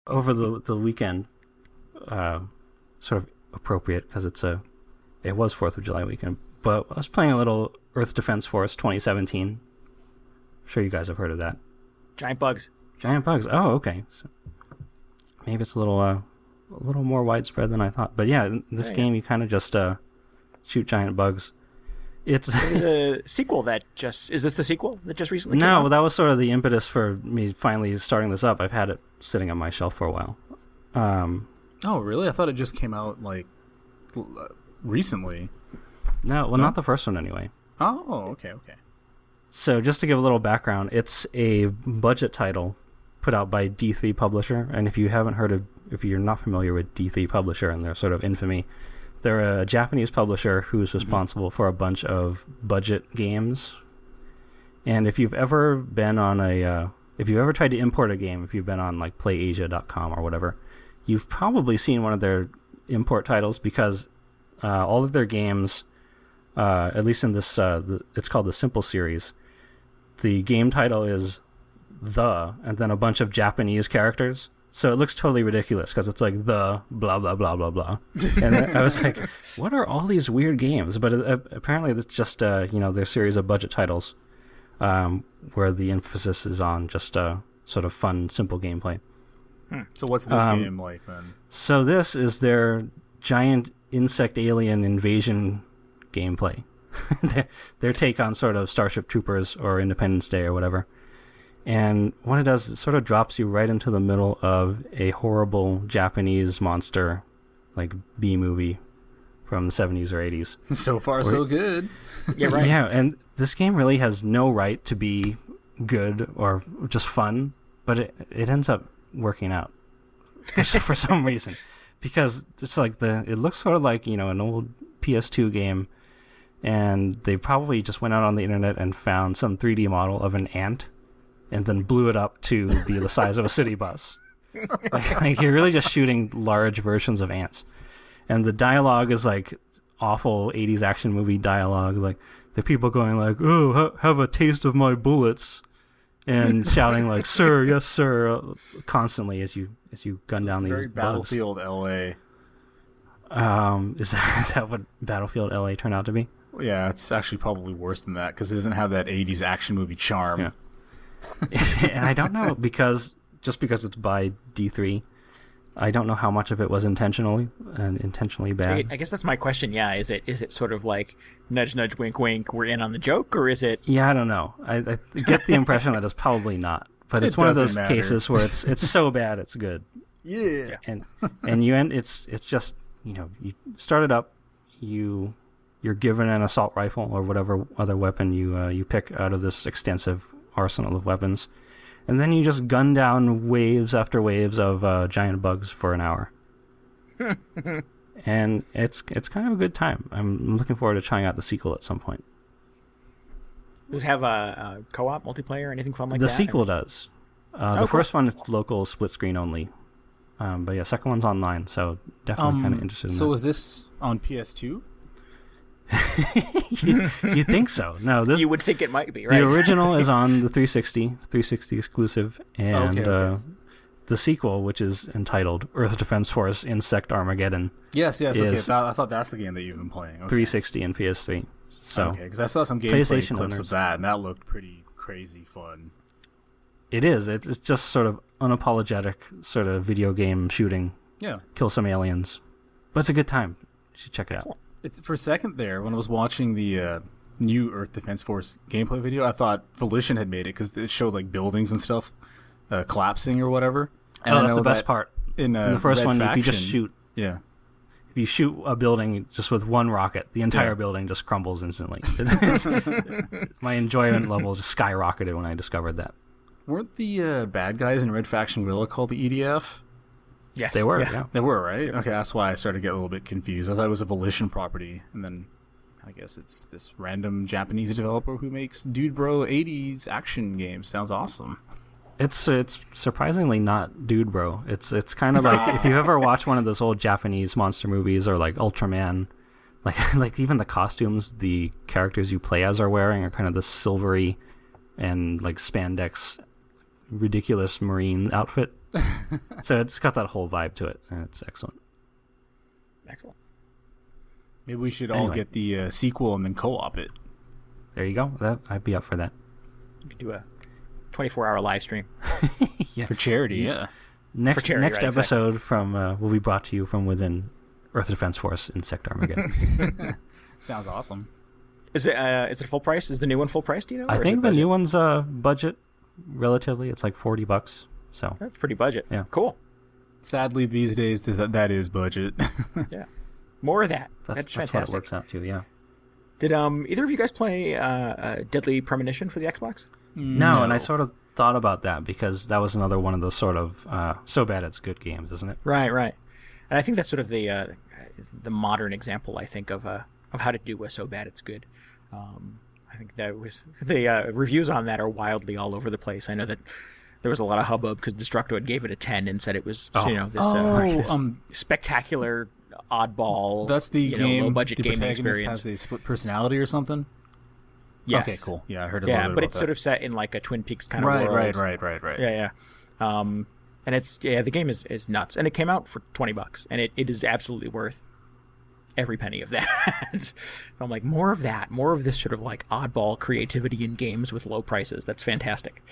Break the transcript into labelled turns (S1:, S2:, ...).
S1: over the weekend, sort of appropriate because it was 4th of July weekend. But I was playing a little Earth Defense Force 2017. I'm sure you guys have heard of that.
S2: Giant bugs.
S1: Giant bugs. Oh, okay. So maybe it's a little more widespread than I thought. But yeah, in this game you kind of just shoot giant bugs. There's
S2: a sequel that is this the sequel that just recently came out?
S1: No, that was sort of the impetus for me finally starting this up. I've had it sitting on my shelf for a while.
S3: Oh, really? I thought it just came out like recently.
S1: No, well, not the first one anyway.
S3: Oh, okay.
S1: So just to give a little background, it's a budget title put out by D3 Publisher, and if you're not familiar with D3 Publisher and their sort of infamy, they're a Japanese publisher who's responsible for a bunch of budget games. And if you've ever been on if you've ever tried to import a game, if you've been on like playasia.com or whatever, you've probably seen one of their import titles because all of their games, at least in this, it's called the Simple series. The game title is and then a bunch of Japanese characters. So it looks totally ridiculous because it's like the blah, blah, blah, blah, blah. And I was like, what are all these weird games? But apparently it's just, their series of budget titles where the emphasis is on just sort of fun, simple gameplay.
S3: So what's this game like then?
S1: So this is their giant insect alien invasion gameplay. Their take on sort of Starship Troopers or Independence Day or whatever. And what it does, it sort of drops you right into the middle of a horrible Japanese monster, like B-movie from the 70s or 80s.
S3: So far, so good.
S2: Yeah, right.
S1: Yeah, and this game really has no right to be good or just fun, but it ends up working out for some reason. Because it's like it looks sort of like, an old PS2 game, and they probably just went out on the internet and found some 3D model of an ant and then blew it up to be the size of a city bus. Like you're really just shooting large versions of ants. And the dialogue is like awful 80s action movie dialogue. Like the people going like, oh, have a taste of my bullets. And shouting like, sir, yes, sir, constantly as you gun down these
S3: very
S1: bubbles.
S3: Battlefield LA.
S1: Is that what Battlefield LA turned out to be?
S3: Yeah, it's actually probably worse than that because it doesn't have that 80s action movie charm.
S1: Yeah. And I don't know because it's by D3, I don't know how much of it was intentionally bad.
S2: I guess that's my question. Yeah, is it sort of like nudge, nudge, wink, wink, we're in on the joke, or is it?
S1: Yeah, I don't know. I get the impression that it's probably not, but it's one of those cases where it's so bad it's good.
S3: Yeah.
S1: And you end it's just you start it up, you're given an assault rifle or whatever other weapon you pick out of this extensive arsenal of weapons, and then you just gun down waves after waves of giant bugs for an hour. And it's kind of a good time. I'm looking forward to trying out the sequel at some point.
S2: Does it have a co-op multiplayer or anything fun like that?
S1: The sequel does. The first one is local split screen only. But yeah, second one's online, so definitely kind of interested in that.
S3: So is this on PS2?
S1: you think so? No,
S2: you would think it might be, right?
S1: The original is on the 360 exclusive, and
S3: okay.
S1: The sequel, which is entitled Earth Defense Force Insect Armageddon.
S3: Yes. Okay, I thought that's the game that you've been playing. Okay.
S1: 360 and PS3. So
S3: okay, because I saw some gameplay clips of that, and that looked pretty crazy fun.
S1: It is. It's just sort of unapologetic, sort of video game shooting.
S3: Yeah. Kill
S1: some aliens, but it's a good time. You should check it out.
S3: It's for a second there when I was watching the new Earth Defense Force gameplay video, I thought Volition had made it because it showed like buildings and stuff collapsing or whatever. And
S1: that's the best part. In the first one,
S3: Faction,
S1: if you just shoot, if you shoot a building just with one rocket, the entire building just crumbles instantly. My enjoyment level just skyrocketed when I discovered that.
S3: Weren't the bad guys in Red Faction Guerrilla called the EDF?
S2: Yes.
S1: They were, yeah.
S3: They were, right? Okay, that's why I started to get a little bit confused. I thought it was a Volition property, and then I guess it's this random Japanese developer who makes Dude Bro 80s action games. Sounds awesome.
S1: It's surprisingly not Dude Bro. It's kind of like if you ever watch one of those old Japanese monster movies or like Ultraman, like even the costumes the characters you play as are wearing are kind of this silvery and like spandex ridiculous marine outfit. So it's got that whole vibe to it, and it's excellent.
S2: Excellent.
S3: Maybe we should all get the sequel and then co-op it.
S1: There you go. I'd be up for that.
S2: You could do a 24-hour live stream.
S1: Yeah.
S3: For charity, yeah.
S1: Next
S2: right,
S1: episode will be brought to you from within Earth Defense Force Insect Armageddon.
S3: Sounds awesome.
S2: Is it full price? Is the new one full price? Do you know?
S1: I think the new one's budget relatively. It's like $40. So
S2: that's pretty budget.
S1: Yeah.
S2: Cool.
S3: Sadly, these days that is budget.
S2: Yeah. More of that.
S1: That's
S2: fantastic.
S1: what it works out to. Yeah.
S2: Did either of you guys play Deadly Premonition for the Xbox?
S1: No, and I sort of thought about that because that was another one of those sort of so bad it's good games, isn't it?
S2: Right. And I think that's sort of the modern example, I think, of how to do a so bad it's good. I think that was the reviews on that are wildly all over the place. I know that there was a lot of hubbub because Destructoid gave it a 10 and said it was this spectacular oddball.
S3: That's the game.
S2: Low budget
S3: the
S2: gaming
S3: protagonist
S2: experience.
S3: Has a split personality or something.
S2: Yes.
S3: Okay, cool. Yeah, I heard a little bit about
S2: but it's
S3: that.
S2: sort of set in like a Twin Peaks kind of world.
S3: Right.
S2: Yeah. And it's the game is nuts, and it came out for $20, and it is absolutely worth every penny of that. So I'm like, more of that, more of this sort of like oddball creativity in games with low prices. That's fantastic.